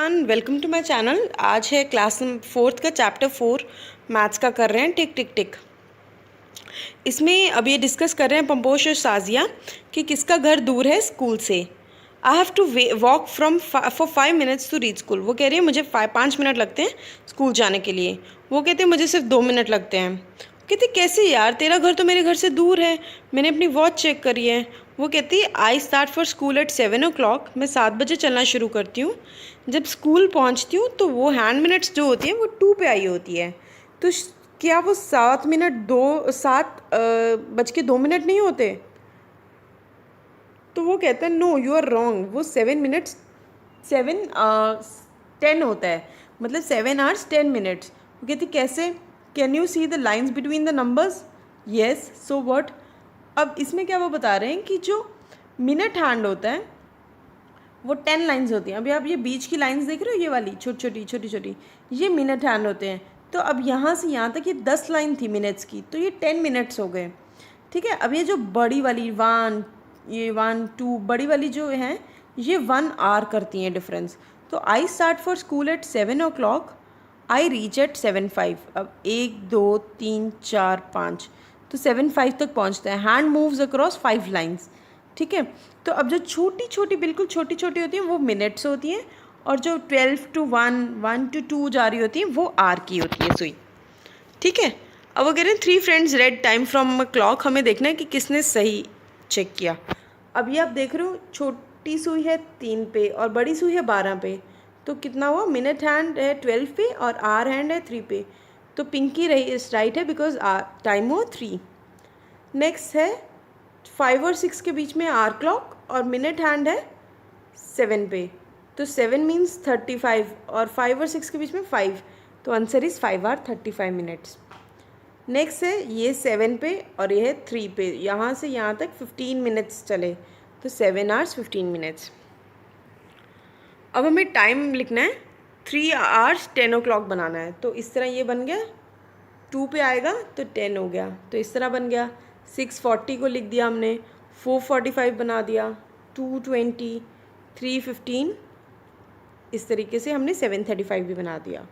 Everyone, welcome to my channel. आज है class 4th का चैप्टर 4 मैथ्स का कर रहे हैं टिक टिक टिक। इसमें अब ये डिस्कस कर रहे हैं पंपोश और साजिया कि किसका घर दूर है स्कूल से। I have to walk from for 5 minutes to reach school. वो कह रही है मुझे 5 मिनट लगते हैं स्कूल जाने के लिए। वो कहते हैं मुझे सिर्फ 2 मिनट लगते हैं। कहती कैसे यार, तेरा घर तो मेरे घर से दूर है, मैंने अपनी वॉच चेक करी है। वो कहती I start for school eight 7 o'clock। मैं 7 बजे चलना शुरू करती हूँ। जब स्कूल पहुँचती हूँ तो वो हैंड मिनट्स जो होती हैं वो 2 पे आई होती है। तो क्या वो 7 बज के 2 मिनट नहीं होते? तो वो कहता है नो यू आर रॉन्ग, वो 10 होता है, मतलब 7 hours 10 minutes। वो कहती कैसे? Can you see the lines between the numbers? Yes, so what. अब इसमें क्या वो बता रहे हैं कि जो मिनट हैंड होता है वो 10 लाइन्स होती हैं। अभी आप ये बीच की लाइन्स देख रहे हो, ये वाली छोटी छोटी, ये मिनट हैंड होते हैं। तो अब यहाँ से यहाँ तक ये 10 लाइन थी मिनट्स की, तो ये 10 मिनट्स हो गए। ठीक है। अब ये जो बड़ी वाली 1 2 बड़ी वाली जो हैं ये 1 hour करती हैं डिफरेंस। तो I start for school eight 7 o'clock, I reach at 7:05। अब 1 2 3 4 5, तो 7:05 तक पहुँचते हैं। Hand moves across 5 lines. ठीक है। तो अब जो छोटी छोटी बिल्कुल छोटी छोटी होती हैं वो मिनट्स होती हैं, और जो 12 to 1 1 to 2 जा रही होती हैं वो आर की होती है सुई। ठीक है। अब वो कह रहे हैं 3 friends red time from clock. हमें देखना है कि किसने सही चेक किया। अब ये आप देख रहे हो, छोटी सुई है 3 पे और बड़ी सुई है 12 पे। तो कितना हुआ? मिनट हैंड है 12 पे और आर हैंड है 3 पे। तो पिंकी रही राइट है बिकॉज टाइम हुआ 3। नेक्स्ट है 5 और 6 के बीच में आर क्लॉक और मिनट हैंड है 7 पे। तो 7 मीन्स 35 और 5 और 6 के बीच में 5। तो answer is 5 hour 35 minutes। Next है ये 7 पे और ये है 3 पे। यहाँ से यहाँ तक 15 मिनट्स चले, तो 7 hours 15 minutes। अब हमें टाइम लिखना है, 3 hours 10 o'clock बनाना है। तो इस तरह ये बन गया, 2 पे आएगा तो 10 हो गया, तो इस तरह बन गया। 6:40 को लिख दिया हमने, 4:45 बना दिया, 2:20, 3:15। इस तरीके से हमने 7:35 भी बना दिया।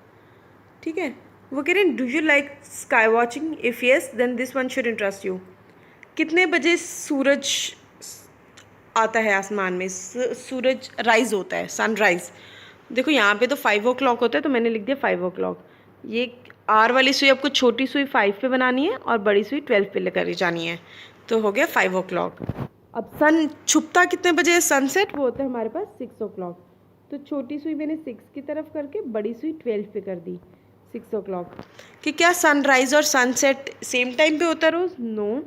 ठीक है। वो कह रहे हैं do you like sky watching? If yes then this one should interest you. कितने बजे सूरज आता है आसमान में? सूरज राइज होता है, सनराइज। देखो यहाँ पे तो 5 o'clock होता है, तो मैंने लिख दिया 5 o'clock। ये आर वाली सुई आपको छोटी सुई 5 पे बनानी है और बड़ी सुई 12 पे लेकर जानी है। तो हो गया 5 o'clock। अब सन छुपता कितने बजे है? सनसेट वो होता है हमारे पास 6 o'clock। तो छोटी सुई मैंने 6 की तरफ करके बड़ी सुई 12 पे कर दी, 6 o'clock। कि क्या सनराइज और सनसेट सेम टाइम पे होता है रोज़? नो,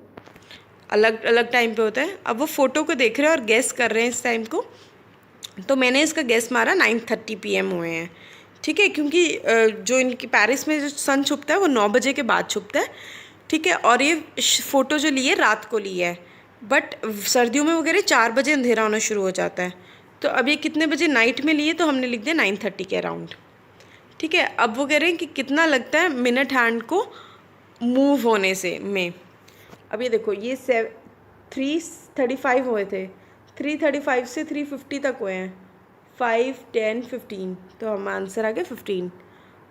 अलग अलग टाइम पे होता है। अब वो फ़ोटो को देख रहे हैं और गेस कर रहे हैं इस टाइम को। तो मैंने इसका गेस मारा 9:30 PM हुए हैं। ठीक है, क्योंकि जो इनकी पेरिस में जो सन छुपता है वो 9 बजे के बाद छुपता है। ठीक है। और ये फ़ोटो जो ली है रात को ली है, बट सर्दियों में वगैरह 4 बजे अंधेरा होना शुरू हो जाता है। तो अब ये कितने बजे नाइट में लिए? तो हमने लिख दिया 9:30 के अराउंड। ठीक है। अब वो कह रहे हैं कि कितना लगता है मिनट हैंड को मूव होने से में। अब ये देखो, ये 3:35 हुए थे, 3:35 से 3:50 तक हुए हैं, 5 10 15। तो हम आंसर आ गया 15।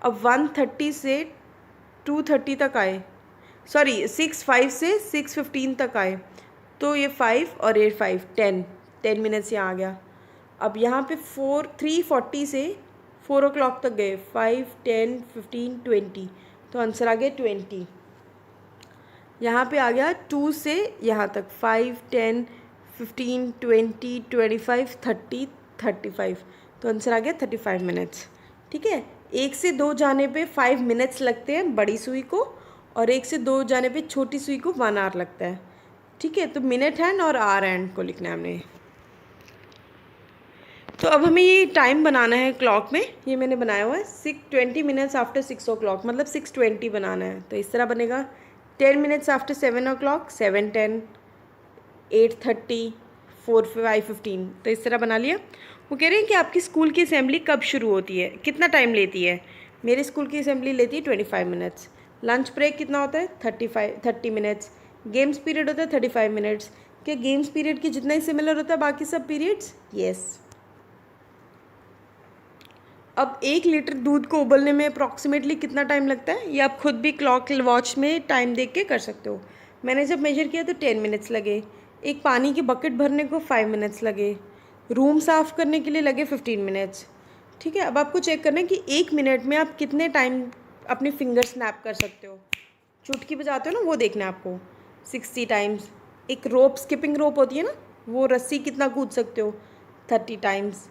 अब 1:30 से 2:30 तक आए, सॉरी 5 से 6:15 तक आए। तो ये 5 और ये 5 10 मिनट्स यहाँ आ गया। अब यहाँ पे 3:40 से 4 o'clock तक गए, 5 10 15 20। तो आंसर आ गया 20। यहाँ पे आ गया 2 से यहाँ तक, 5 10 15 20 25 30 35। तो आंसर आ गया 35 मिनट्स। ठीक है। 1 से 2 जाने पे 5 मिनट्स लगते हैं बड़ी सुई को, और 1 से 2 जाने पे छोटी सुई को 1 hour लगता है। ठीक है। तो मिनट हैंड और आर हैंड को लिखना है हमने। तो अब हमें ये टाइम बनाना है क्लॉक में। ये मैंने बनाया हुआ है 20 minutes आफ्टर 6 o'clock, मतलब 6:20 बनाना है। तो इस तरह बनेगा 10 minutes आफ्टर 7 o'clock, 7:10, 8:30, 5:15। तो इस तरह बना लिया। वो कह रहे हैं कि आपकी स्कूल की असेंबली कब शुरू होती है, कितना टाइम लेती है? मेरे स्कूल की असेंबली लेती है 25 minutes। लंच ब्रेक कितना होता है? 30 minutes। गेम्स पीरियड होता है 35 minutes। क्या गेम्स पीरियड की जितना ही सिमिलर होता है बाकी सब पीरियड्स? येस। अब 1 लीटर दूध को उबलने में अप्रॉक्सीमेटली कितना टाइम लगता है, ये आप खुद भी क्लॉक वॉच में टाइम देख के कर सकते हो। मैंने जब मेजर किया तो 10 मिनट्स लगे। एक पानी की बकेट भरने को 5 मिनट्स लगे। रूम साफ़ करने के लिए लगे 15 मिनट्स। ठीक है, अब आपको चेक करना है कि 1 मिनट में आप कितने टाइम अपनी फिंगर स्नैप कर सकते हो। चुटकी बजाते हो ना, वो देखना है आपको 60 टाइम्स। एक रोप, स्किपिंग रोप होती है ना, वो रस्सी कितना कूद सकते हो 30 टाइम्स।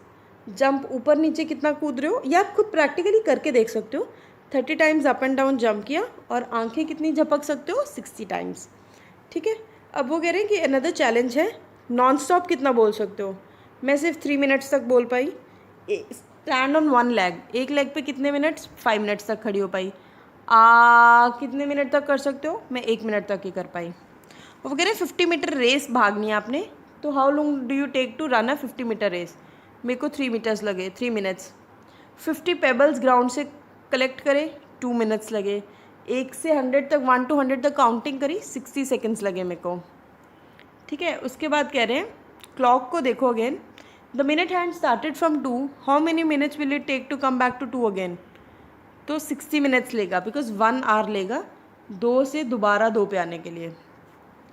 जंप ऊपर नीचे कितना कूद रहे हो, या आप खुद प्रैक्टिकली करके देख सकते हो। 30 times up and down jump किया, और आंखें कितनी झपक सकते हो 60 टाइम्स। ठीक है, अब वो कह रहे हैं कि अनदर चैलेंज है, नॉन स्टॉप कितना बोल सकते हो। मैं सिर्फ 3 मिनट्स तक बोल पाई। स्टैंड ऑन वन लेग, एक लेग पे कितने मिनट्स, 5 मिनट्स तक खड़ी हो पाई। कितने मिनट तक कर सकते हो, मैं 1 मिनट तक ही कर पाई। वो कह रहे हैं 50 मीटर रेस भागनी है आपने, तो how long do you take to run a 50 meter race. मेरे को 3 मीटर्स लगे, 3 मिनट्स। 50 पेबल्स ग्राउंड से कलेक्ट करे, 2 मिनट्स लगे। 1 से 100 तक, 1 to 100 तक काउंटिंग करी, 60 सेकेंड्स लगे मेरे को। ठीक है, उसके बाद कह रहे हैं क्लॉक को देखो again. The minute hand started from 2, how many minutes will it take to come back to 2 again. तो 60 मिनट्स लेगा, बिकॉज 1 आवर लेगा 2 से दोबारा 2 पे आने के लिए।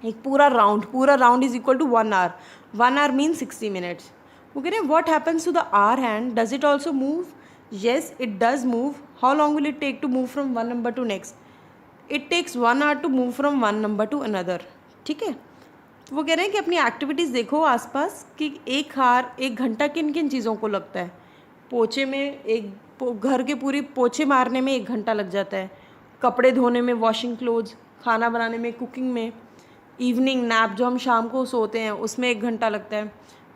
एक पूरा round is equal to 1 hour. 1 hour mean 60 minutes. वो कह रहे हैं what happens to the hour hand, does it also move. Yes it does move. How long will it take to move from one number to next. It takes 1 hour to move from one number to another. ठीक है, तो वो कह रहे हैं कि अपनी activities देखो आसपास कि एक घंटा किन किन चीज़ों को लगता है। पोछे में घर के पूरी पोछे मारने में 1 घंटा लग जाता है। कपड़े धोने में, वॉशिंग क्लोथ्स, खाना बनाने में, कुकिंग में। इवनिंग नैप जो हम शाम को सोते हैं उसमें 1 घंटा लगता है।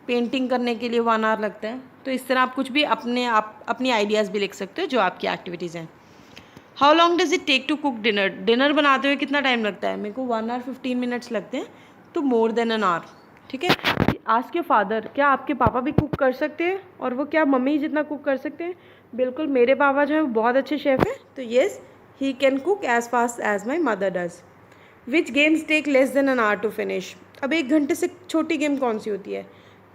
पेंटिंग करने के लिए 1 आवर लगता है। तो इस तरह आप कुछ भी अपनी आइडियाज़ भी लिख सकते हो जो आपकी एक्टिविटीज़ हैं। How long does it take to cook dinner. Dinner बनाते हुए कितना टाइम लगता है, मेरे को 1 आवर 15 मिनट्स लगते हैं, तो मोर देन एन आवर। ठीक है, आस्क योर फादर, क्या आपके पापा भी कुक कर सकते हैं, और वो क्या मम्मी जितना कुक कर सकते हैं। बिल्कुल, मेरे पापा जो है वो बहुत अच्छे शेफ़ हैं, तो yes he can cook as fast as my mother does. Which games take less than an hour to finish. अब 1 घंटे से छोटी गेम कौन सी होती है,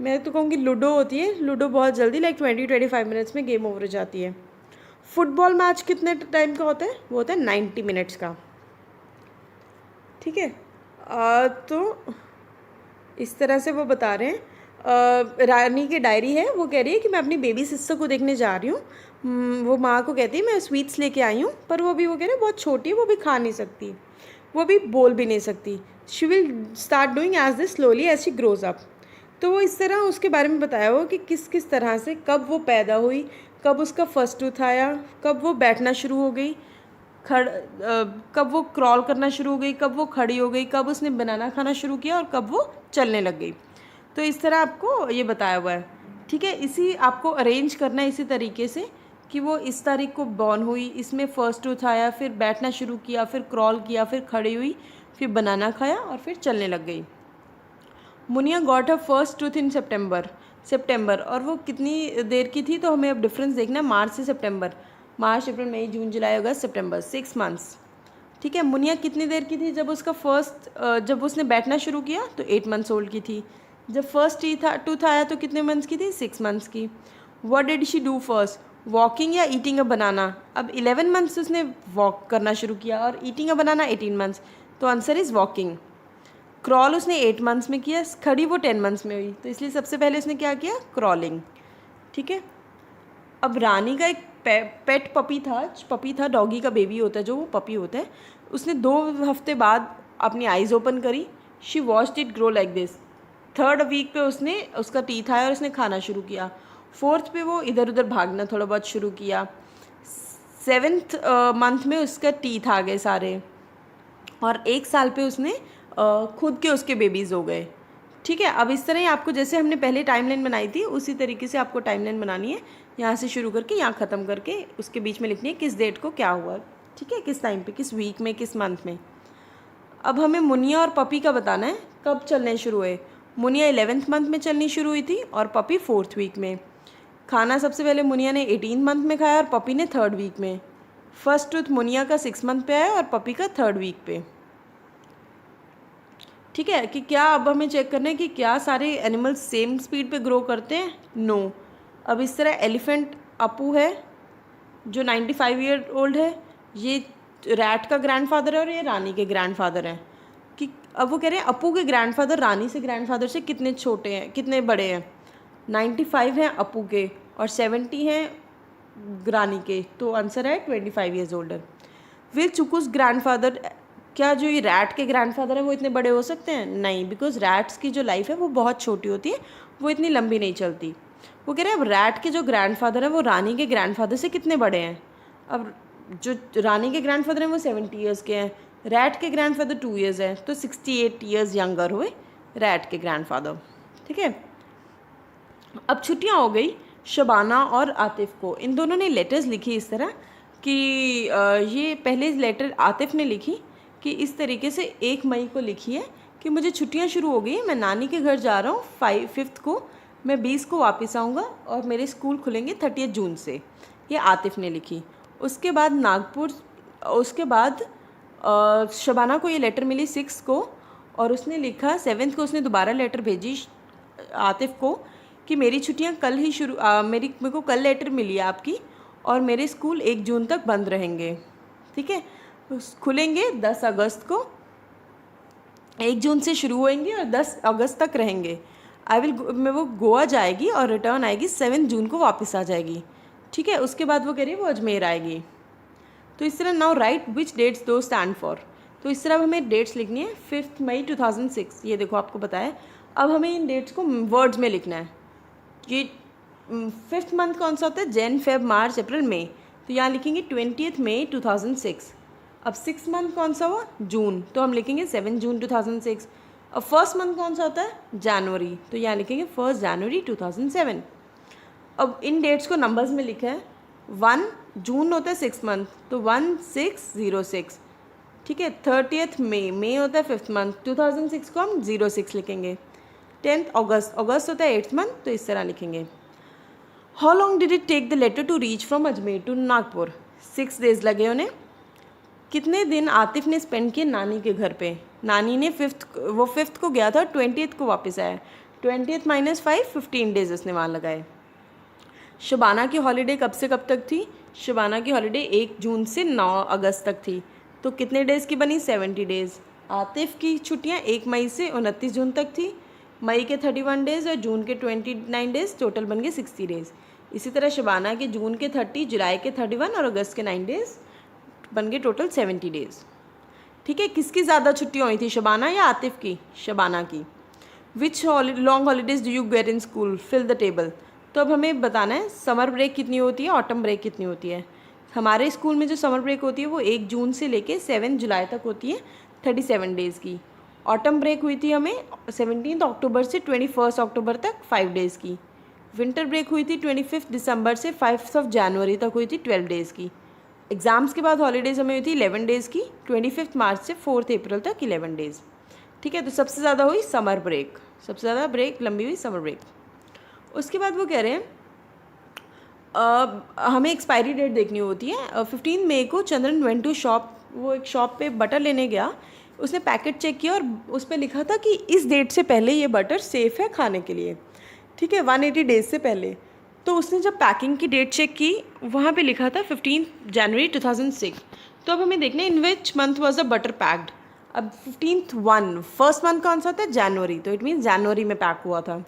मैं तो कहूँगी लूडो होती है। लूडो बहुत जल्दी, लाइक 20-25 मिनट्स में गेम ओवर हो जाती है। फुटबॉल मैच कितने टाइम का होता है, वो होता है 90 मिनट्स का। ठीक है, तो इस तरह से वो बता रहे हैं। रानी की डायरी है, वो कह रही है कि मैं अपनी बेबी सिस्टर को देखने जा रही हूँ। वो माँ को कहती है मैं स्वीट्स लेके आई हूँ, पर वो कह रहे हैं बहुत छोटी है, वो भी खा नहीं सकती, वो भी बोल भी नहीं सकती। She will start doing as this slowly as she grows up. तो वो इस तरह उसके बारे में बताया हो कि किस किस तरह से, कब वो पैदा हुई, कब उसका फर्स्ट टूथ आया, कब वो बैठना शुरू हो गई, कब वो क्रॉल करना शुरू हो गई, कब वो खड़ी हो गई, कब उसने बनाना खाना शुरू किया, और कब वो चलने लग गई। तो इस तरह आपको ये बताया हुआ है। ठीक है, इसी आपको अरेंज करना है इसी तरीके से कि वो इस तारीख को बॉर्न हुई, इसमें फर्स्ट टूथ आया, फिर बैठना शुरू किया, फिर क्रॉल किया, फिर खड़ी हुई, फिर बनाना खाया, और फिर चलने लग गई। Muniya got her first tooth in September, और वो कितनी देर की थी, तो हमें अब डिफरेंस देखना है मार्च से सितंबर। मार्च, अप्रैल, मई, जून, जुलाई, अगस्त, सितंबर, 6 मंथ्स। ठीक है, मुनिया कितनी देर की थी जब जब उसने बैठना शुरू किया, तो 8 मंथ्स ओल्ड की थी। जब फर्स्ट टूथ आया तो कितने मंथ्स की थी, 6 मंथ्स की। What did she do first, walking या ईटिंग अ बनाना। अब 11 मंथ्स उसने वॉक करना शुरू किया, और ईटिंग अ बनाना 18 मंथ्स, तो आंसर इज़ वॉकिंग। क्रॉल उसने 8 मंथ्स में किया, खड़ी वो 10 मंथ्स में हुई, तो इसलिए सबसे पहले उसने क्या किया, क्रॉलिंग। ठीक है, अब रानी का एक पेट पपी था, डॉगी का बेबी होता है जो, वो पपी होता है। उसने 2 हफ्ते बाद अपनी आइज़ ओपन करी। She watched it grow like this. 3rd week पे उसने उसका टीथ आया और उसने खाना शुरू किया। 4th पे वो इधर उधर भागना थोड़ा बहुत शुरू किया। 7th मंथ में उसका टीथ आ गए सारे, और 1 साल पे उसने खुद के उसके बेबीज़ हो गए। ठीक है, अब इस तरह ही आपको, जैसे हमने पहले टाइमलाइन बनाई थी, उसी तरीके से आपको टाइमलाइन बनानी है। यहाँ से शुरू करके यहाँ ख़त्म करके उसके बीच में लिखनी है किस डेट को क्या हुआ। ठीक है, किस टाइम पे, किस वीक में, किस मंथ में। अब हमें मुनिया और पपी का बताना है कब चलने शुरू हुए। मुनिया 11th मंथ में चलनी शुरू हुई थी, और पपी 4th वीक में। खाना सबसे पहले मुनिया ने 18 मंथ में खाया, और पपी ने 3rd वीक में। फर्स्ट टूथ मुनिया का 6 मंथ पे आया, और पपी का 3rd वीक पे। ठीक है, कि क्या अब हमें चेक करना है कि क्या सारे एनिमल्स सेम स्पीड पे ग्रो करते हैं। नो। अब इस तरह एलिफेंट अपू है, जो 95 ईयर ओल्ड है ये रैट का ग्रैंडफादर है और ये रानी के ग्रैंडफादर हैं। कि अब वो कह रहे हैं अपू के ग्रैंडफादर रानी से ग्रैंडफादर से कितने छोटे हैं, कितने बड़े हैं। 95 हैं अपू के और 70 हैं रानी के, तो आंसर है 25 ईयर्स ओल्डर। विल चुकूस ग्रैंडफादर, क्या जो ये रैट के ग्रैंडफादर हैं वो इतने बड़े हो सकते हैं? नहीं, बिकॉज रैट्स की जो लाइफ है वो बहुत छोटी होती है, वो इतनी लंबी नहीं चलती। वो कह रहे हैं अब रैट के जो ग्रैंडफादर हैं वो रानी के ग्रैंडफादर से कितने बड़े हैं। अब जो रानी के ग्रैंडफादर हैं वो 70 ईयर्स के हैं, रैट के ग्रैंडफादर 2 ईयर्स हैं, तो 68 ईयर्स यंगर हुए रैट के ग्रैंडफादर। ठीक है, अब छुट्टियां हो गई शबाना और आतिफ को। इन दोनों ने लेटर्स लिखी इस तरह कि ये पहले लेटर आतिफ ने लिखी कि इस तरीके से 1 मई को लिखी है कि मुझे छुट्टियां शुरू हो गई, मैं नानी के घर जा रहा हूँ 5 को, मैं 20 को वापस आऊँगा और मेरे स्कूल खुलेंगे 30 जून से। ये आतिफ ने लिखी। उसके बाद शबाना को ये लेटर मिली 6 को और उसने लिखा 7 को उसने दोबारा लेटर भेजी आतिफ को कि मेरी छुट्टियां कल ही शुरू मेरे को कल लेटर मिली है आपकी और मेरे स्कूल 1 जून तक बंद रहेंगे। ठीक है, खुलेंगे 10 अगस्त को, 1 जून से शुरू होएंगे और 10 अगस्त तक रहेंगे। वो गोवा जाएगी और रिटर्न आएगी 7 जून को वापस आ जाएगी। ठीक है, उसके बाद वो कह रही है वो अजमेर आएगी। तो इस तरह नाउ राइट विच डेट्स दो स्टैंड फॉर। तो इस तरह हमें डेट्स लिखनी है। 5 मई 2006, ये देखो आपको बताया। अब हमें इन डेट्स को वर्ड्स में लिखना है। ये 5th मंथ कौन सा होता है? जैन, फेब, मार्च, अप्रैल, मई। तो यहाँ लिखेंगे 20 मई 2006। अब 6th मंथ कौन सा हुआ? जून, तो हम लिखेंगे 7 जून 2006। अब 1st मंथ कौन सा होता है? जनवरी, तो यहाँ लिखेंगे 1 जनवरी 2007। अब इन डेट्स को नंबर्स में लिखा है। 1 जून होता है 6th मंथ, तो 1606। ठीक है, 30 मई होता है 5th मंथ, 2006 को हम 06 लिखेंगे। 10 अगस्त होता है 8th मंथ, तो इस तरह लिखेंगे। How long did it take the letter to reach from Ajmer to Nagpur? 6 days लगे उन्हें। कितने दिन आतिफ ने स्पेंड किए नानी के घर पे? नानी ने 5th को गया था, 20th को वापस आया। 20th - 5, 15 डेज उसने वहाँ लगाए। शबाना की हॉलीडे कब से कब तक थी? शबाना की हॉलीडे 1 जून से 9 अगस्त तक थी, तो कितने डेज़ की बनी? 70 डेज़। आतिफ की छुट्टियाँ 1 मई से 29 जून तक थी, मई के 31 डेज़ और जून के 29 डेज़, टोटल बन गए 60 डेज़। इसी तरह शबाना के जून के 30, जुलाई के 31 और अगस्त के 9 डेज़ बन गए टोटल 70 डेज़। ठीक है, किसकी ज़्यादा छुट्टियाँ हुई थी, शबाना या आतिफ की? शबाना की। Which long holidays do you get in school? Fill the table. तो अब हमें बताना है समर ब्रेक कितनी होती है, ऑटम ब्रेक कितनी होती है। हमारे स्कूल में जो समर ब्रेक होती है वो 1 जून से लेके 7 जुलाई तक होती है, 37 डेज़ की। ऑटम ब्रेक हुई थी हमें 17 अक्टूबर से 21 अक्टूबर तक, 5 डेज़ की। विंटर ब्रेक हुई थी 25 दिसंबर से 5 जनवरी तक हुई थी, 12 डेज़ की। एग्ज़ाम्स के बाद हॉलीडेज़ हमें हुई थी 11 डेज़ की, 25 मार्च से 4 अप्रैल तक 11 डेज़। ठीक है, तो सबसे ज़्यादा हुई समर ब्रेक, सबसे ज़्यादा ब्रेक लंबी हुई समर ब्रेक। उसके बाद वो कह रहे हैं हमें एक्सपायरी डेट देखनी होती है। 15 मई को चंद्रन वेंट टू शॉप, वो एक शॉप पे बटर लेने गया। उसने पैकेट चेक किया और उस पर लिखा था कि इस डेट से पहले ये बटर सेफ़ है खाने के लिए। ठीक है, 180 डेज़ से पहले। तो उसने जब पैकिंग की डेट चेक की वहाँ पे लिखा था 15 जनवरी 2006। तो अब हमें देखना है in which month was the butter packed. अब 1st मंथ कौन सा होता है? जनवरी, तो इट मीन्स जनवरी में पैक हुआ था।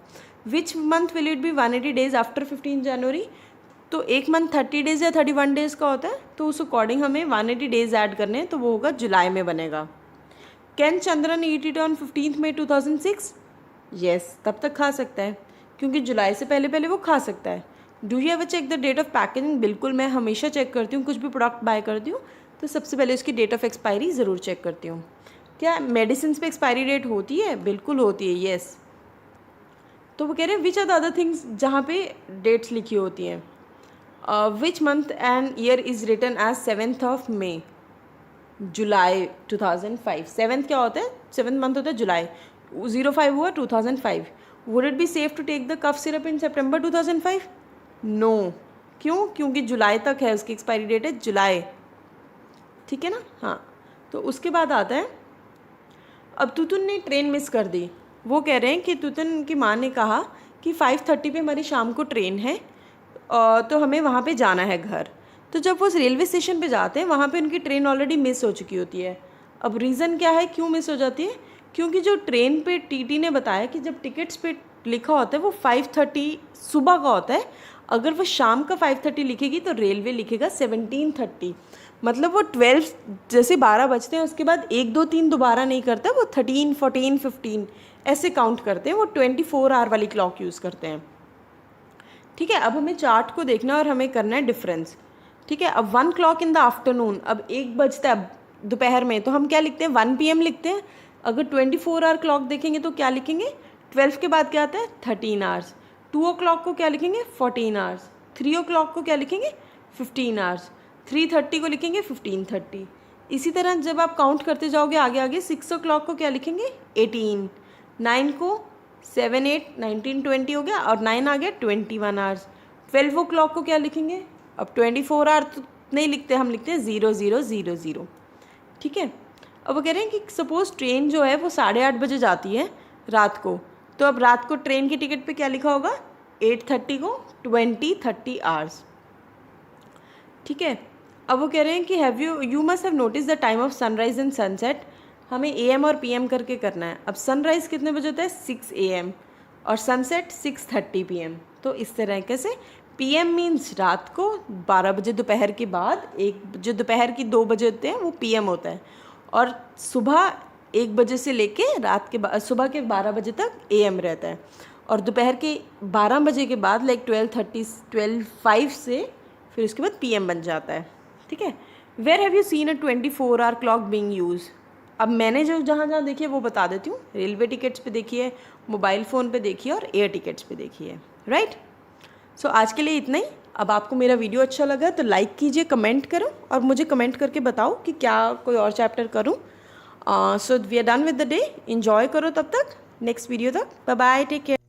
Which month will it be 180 days after 15 जनवरी? तो एक मंथ 30 डेज़ या 31 डेज़ का होता है, तो उस अकॉर्डिंग हमें 180 डेज़ ऐड करने हैं, तो वो होगा जुलाई में बनेगा। Can Chandran eat it on 15 May 2006? Yes, तब तक खा सकता है क्योंकि जुलाई से पहले पहले वो खा सकता है। Do you ever check the date of packaging? बिल्कुल, मैं हमेशा चेक करती हूँ, कुछ भी प्रोडक्ट बाय करती हूँ तो सबसे पहले उसकी डेट ऑफ एक्सपायरी ज़रूर चेक करती हूँ। क्या मेडिसिन पे एक्सपायरी डेट होती है? बिल्कुल होती है, येस। तो वो कह रहे हैं which are the other things जहाँ पे डेट्स लिखी होती हैं। Which month and year is written as 7 May? जुलाई 2005। 7 क्या होता है? 7 मंथ होता है जुलाई। 05 हुआ 2005। Would it be safe to take the cough syrup in September 2005? No. क्यों? क्योंकि जुलाई तक है, उसकी एक्सपायरी डेट है जुलाई। ठीक है ना? हाँ, तो उसके बाद आता है अब तुतुन ने ट्रेन मिस कर दी। वो कह रहे हैं कि तुतुन की माँ ने कहा कि 5:30 पे हमारी शाम को ट्रेन है तो हमें वहाँ पे जाना है घर। तो जब वो उस रेलवे स्टेशन पे जाते हैं वहाँ पे उनकी ट्रेन ऑलरेडी मिस हो चुकी होती है। अब रीज़न क्या है, क्यों मिस हो जाती है? क्योंकि जो ट्रेन पे टीटी ने बताया कि जब टिकट्स पे लिखा होता है वो 5:30 सुबह का होता है, अगर वो शाम का 5:30 लिखेगी तो रेलवे लिखेगा 17:30। मतलब वो 12 जैसे 12 बजते हैं उसके बाद 1 2 3 दोबारा नहीं करता, वो 13 14 15 ऐसे काउंट करते हैं। वो 24 आवर वाली क्लॉक यूज़ करते हैं। ठीक है, अब हमें चार्ट को देखना है और हमें करना है डिफरेंस। ठीक है, अब 1 o'clock इन द आफ्टरनून, अब 1 बजता है दोपहर में, तो हम क्या लिखते हैं 1 PM लिखते हैं। अगर 24 आवर क्लॉक देखेंगे तो क्या लिखेंगे, 12 के बाद क्या आता है 13 आवर्स। 2 o'clock को क्या लिखेंगे 14 आवर्स। 3 o'clock को क्या लिखेंगे 15 आवर्स। 3:30 को लिखेंगे 15:30। इसी तरह जब आप काउंट करते जाओगे आगे आगे, 6 o'clock को क्या लिखेंगे 18, 9 को 7 8 19 20 हो गया और 9 आ गया 21 आवर्स। 12 o'clock को क्या लिखेंगे, अब 24 आवर तो नहीं लिखते, हम लिखते हैं 0000। ठीक है, अब वो कह रहे हैं कि सपोज़ ट्रेन जो है वो 8:30 बजे जाती है रात को, तो अब रात को ट्रेन की टिकट पे क्या लिखा होगा 8:30 को 20:30 आवर्स। ठीक है, अब वो कह रहे हैं कि you must have notice the time of sunrise and sunset. हमें AM और PM करके करना है। अब सनराइज़ कितने बजे होता है 6 AM और सनसेट 6:30 PM। तो इस तरीके से PM मीन्स रात को 12 बजे दोपहर के बाद, जो दोपहर की 2 बजे होते हैं वो PM होता है, और सुबह 1 बजे से लेके रात के सुबह के 12 बजे तक AM रहता है, और दोपहर के 12 बजे के बाद लाइक 12:5 से फिर उसके बाद PM बन जाता है। ठीक है, where have you seen a 24 hour clock being use. अब मैंने जो जहाँ जहाँ देखी है वो बता देती हूँ। रेलवे टिकट्स पे देखी है, मोबाइल फ़ोन पे देखी है और एयर टिकट्स पे देखी है। राइट, सो आज के लिए इतना ही। अब आपको मेरा वीडियो अच्छा लगा तो लाइक कीजिए, कमेंट करो और मुझे कमेंट करके बताओ कि क्या कोई और चैप्टर करूँ। So we are done with the day. Enjoy करो तब तक, नेक्स्ट वीडियो तक। Bye bye, take care.